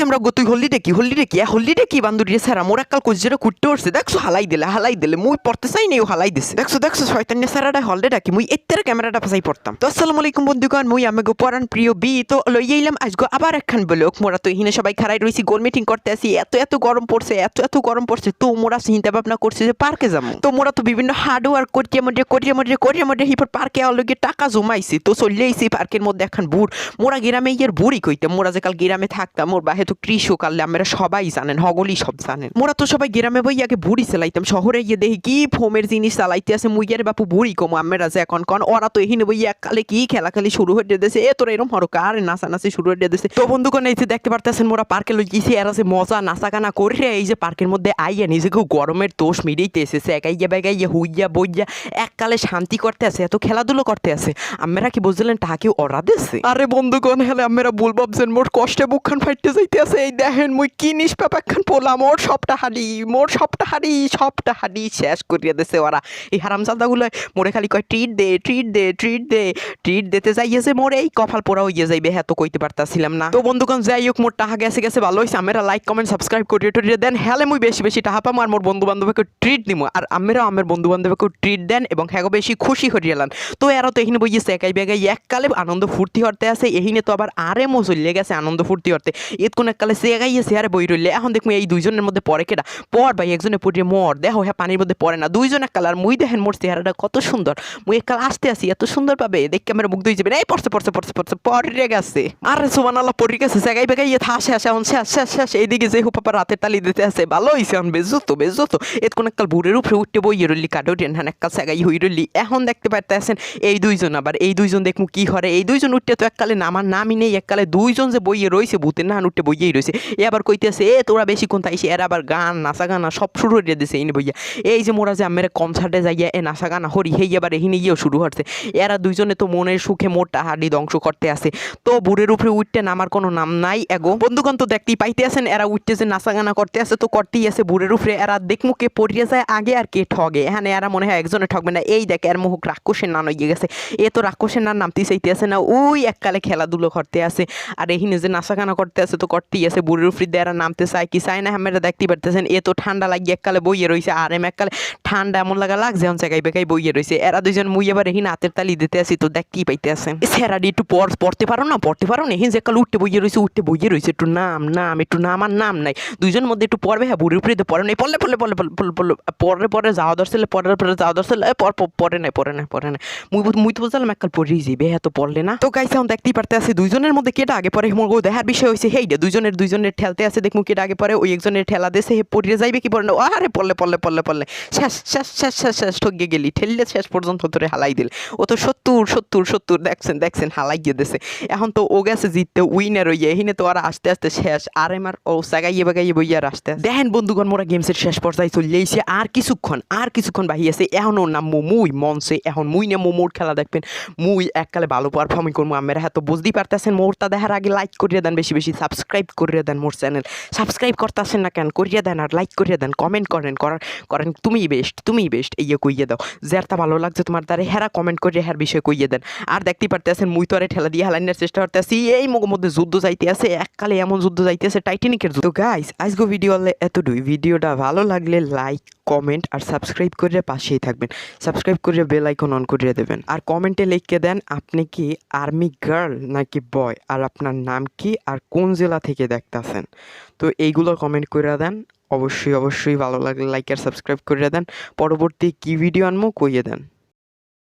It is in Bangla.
আমরা তুই হলদি কি বান্দুরি সারা মোর একাল কোজেরা কুটতে উঠছে দেখছো হালাই দিলে মুই পড়তে চাই নেই হালাই দিছে দেখছো শয়তান্য সারাটা হলদে ডাকি মুই এত্তের ক্যামেরাটা ফাসাই পড়তাম। তো আসসালামু আলাইকুম বন্ধুগণ, মুই আমাগো পরান প্রিয় বি তো লই আইলাম আজগো আবার একখান ব্লগ। মোরা তো এখানে সবাই খাড়াই রইছি, গোল মিটিং করতে আসি, এত গরম পড়ছে তো মোরা চিন্তা ভাবনা করছে যে পার্কে যাবো। তো মোরা তো বিভিন্ন হার্ড ওয়ার্ক করিয়ে মধ্যে হিপর পার্কে অলগে টাকা জমাইছি, তো চলে আইছি পার্কের মধ্যে একখান বুড়। মোরা গ্রামে ইয়ের বুড়ি কইতাম, মোরা যে কাল গ্রামে থাকতাম, মোর বাহে তো কৃষক আল্লে আমরা সবাই জানেন, হগলি সব জানেন। মোরা তো সবাই গ্রামে বই আগে বুড়ি চালাইতাম, শহরে গিয়ে দেখি কি ফোমের জিনিস চালাইতে আছে, মুইয়ারে বাপু বুড়ি কম আমরা যে এখন কন ওরা তো এহিনে বই এককালে কি খেলাখালি শুরু হয়ে দিয়েছে, তোরা এরম হরো কার নাচানাচি শুরু হয়ে দিয়েছে। তো বন্ধুগণ এই যে দেখতে পারতেছেন মোরা পার্কে লই গেছি, এরা যে মজা নাচা গানা করে এই যে পার্কের মধ্যে আইয়া নিজেকেও গরমের দোষ মিডিয়েতে এসেছে, একাইয়া বেগাইয়া হুইয়া বইয়া এককালে শান্তি করতে আছে, এত খেলাধুলো করতে আছে। আমরা কি বুঝলেন টাকা ওরা দিচ্ছে? আরে বন্ধুগণ হেলে আমরা ভুল ভাবছেন, মোর কষ্টে বুকখান ফাইটতে যাইতে আছে। এই দেখেন মুই কি নিষ্পাপ একখান পোলা, মোর সবটা হাড়ি শেষ করিয়া দিছে ওরা। এই হারামজাদাগুলো মোরে খালি কয় ট্রিট দিতে যাইয়েছে, মোর এই কপাল পোড়া হইয়া যাইবে, হ্যাঁ তো কইতে পারতাছিলাম না। তো বন্ধুগণ যাই হোক, মোর টাকা গেছে ভালো হয়েছে। আমরা লাইক কমেন্ট সাবস্ক্রাইব করিয়ে দেন, হেলে মুই বেশি টাকা পাবো আর মোর বন্ধু বান্ধবকে ট্রিট দিব, আর আমরা আমার বন্ধু বান্ধবকে ট্রিট দেন এবং হ্যাঁ বেশি খুশি হরিয়ালান। তো এরা তো এখানে বইয়েছে একাই বেগাই এককালে আনন্দ ফুর্তি হতে আছে, এহিনে তো আবার আরে চলে গেছে আনন্দ ফুর্তি হতে। এত কোন এককালে সে এগাইয়েছে আরে বই রইলে। এখন দেখুন এই দুইজনের মধ্যে পরে কেটা পর ভাই, একজনে পড়িয়ে মর দেখো হ্যাঁ পানির মধ্যে পড়ে না, দুইজন এক কালার। মুই দেখেন মোর চেহারাটা কত সুন্দর, মুই এককাল আসতে আসি এত সুন্দর পাবে দেখে আমার মুখ ধুই যাবে। এই পড়ছে পরে গেছে, আরে সুবহানাল্লাহ পড়ে গেছে সেগাই বেগাই শেষ এখন শেষ। এইদিকে যে হুপাপা রাতের তালি দিতে আছে, ভালো হয়েছে এখন বেজতো এত কোন এককাল বুড়ের উপরে উঠতে বইয়ে রইলি কাটো টেন হ্যাঁ এককাল সেগাই হই রইলি। এখন দেখতে পারতেছেন এই দুইজন, আবার এই দুইজন দেখমু কি করে। এই দুইজন উঠতে তো এককালে নামার নামই নেই, এককালে দুইজন যে বইয়ে রয়েছে ভূতের না উঠতে বইয়েই রয়েছে। এ আবার কইতেছে তোরা বেশি কোন তাইছে, এরা আবার গান নাচা গানা সব শুরু হয়ে দিয়েছে এই বইয়া। এই যে মোরা যে আমার কনসার্টে যাইয়া নাচা গানা হরি হেই আবার এহিনে গিয়েও শুরু হচ্ছে। এরা দুইজনে তো মনের সুখে মোরটা হাডি ধ্বংস করতে আছে। তো বুড়ের উপরে উঠতে নামার কোনো নাম নাই এগো। বন্ধুগণ তো দেখতেই পাইতে আছেন এরা উঠতে যে নাচা গানা করতে আছে, তো করতেই আছে বুড়ের উপরে। এরা দেখমু কে পড়িয়ে যায় আগে আর কে ঠগে। হ্যাঁ এরা মনে হয় একজনে ঠকবে না। এই দেখ এর মুখ রাক্ষসের নান হয়ে গেছে, এ তো রাক্ষসের নান নামতেই চাইতে আছে না, ওই এককালে খেলাধুলো করতে আছে আর এহিনে যে নাচা গানা করতে আছে তো করতেই আছে। বুড়ির উপরে এরা নামতে চায় কি চায় না আমরা দেখতেই পারতেছেন। এ তো ঠান্ডা লাগিয়ে এককালে বইয়ে রয়েছে, আর এককালে ঠান্ডা এমন লাগছে এখন জায়গায় বেগাই বইয়ে রয়েছে। এরা দুইজন মুই এবার এহিনে হাতের তালি দিতে আসি, তো দেখতেই পাইতে আছেন। সেরাডি একটু পড়তে পারো না এহিন যে কাল উঠতে বইয়ে রয়েছে একটু নাম আর নাম নাই। দুইজন মধ্যে একটু পড়বে, হ্যাঁ বুড়ির উপরে পড়ে নাই, পরে যাওয়া দরছিল পরে নাই মুই তো বুঝলাম এককাল পড়েই যাবে, হ্যাঁ তো পড়লে না। তো গাইছে এখন দেখতেই পারতে আছে দুইজনের মধ্যে কেটা আগে পরে মোর দেখার বিষয় হয়েছে হেইডা দুইজনের ঠেলতে আছে, দেখমু কেটা আগে পরে। ওই একজনের ঠেলা দেশে হে পড়িয়ে যাইবে কি পড়ে না, আরে পড়লে শেষ ঠকিয়ে গেলি, ঠেললে শেষ পর্যন্ত তোরে হালাই দিল। ও তো 70 দেখছেন হালাই গিয়ে দেশে। এখন তো ও গেছে জিততে উইনার হইয়া, এহিনে তো আর আস্তে শেষ। আর আমার ও সাগাইয়ে বাগাইয়ে বইয়া আর আসতে দেখেন বন্ধুগণ মোরা গেমসের শেষ পর্যায়ে চলে আইছে। আর কিছুক্ষণ বাহি আছে, এখনও নামবো মুই মঞ্চে। এখন মুই না মোর খেলা দেখবেন, মুই এককালে ভালো পারফর্মিং করবো। আমরা হ্যাঁ তো বুঝতেই পারতেছেন। মোরটা দেখার আগে লাইক করিয়ে দেন, বেশি সাবস্ক্রাইব করিয়ে দেন। মোর চ্যানেল সাবস্ক্রাইব করতেছেন না কেন, করিয়ে দেন আর লাইক করিয়ে দেন, কমেন্ট করেন তুমিই বেস্ট এই কইয়ে দাও। যারটা ভালো লাগছে তোমার দ্বারা হেরা কমেন্ট করে হের বিষয়ে কইয়ে দেন। আর দেখতেই পারতেছেন মুই তো আরে ঠেলা দিয়ে হালাইনের চেষ্টা করতেছি, এই মধ্যে যুদ্ধ যাইতে আছে, এককালে এমন যুদ্ধ যাইতে আছে টাইটানিকের যুদ্ধ। গাইস আজকে ভিডিও এতটুকুই। ভিডিওটা ভালো লাগলে লাইক কমেন্ট আর সাবস্ক্রাইব করে পাশেই থাকবেন, সাবস্ক্রাইব করে বেল আইকন অন করে দেবেন। আর কমেন্টে লিখে দেন আপনি কি আর্মি গার্ল নাকি বয়, আর আপনার নাম কি আর কোন জেলা থেকে দেখতেছেন। তো এইগুলো কমেন্ট করে দেন। অবশ্যই ভালো লাগলে লাইক আর সাবস্ক্রাইব করে দেন। পরবর্তী কি ভিডিও আনবো কইয়ে দেন।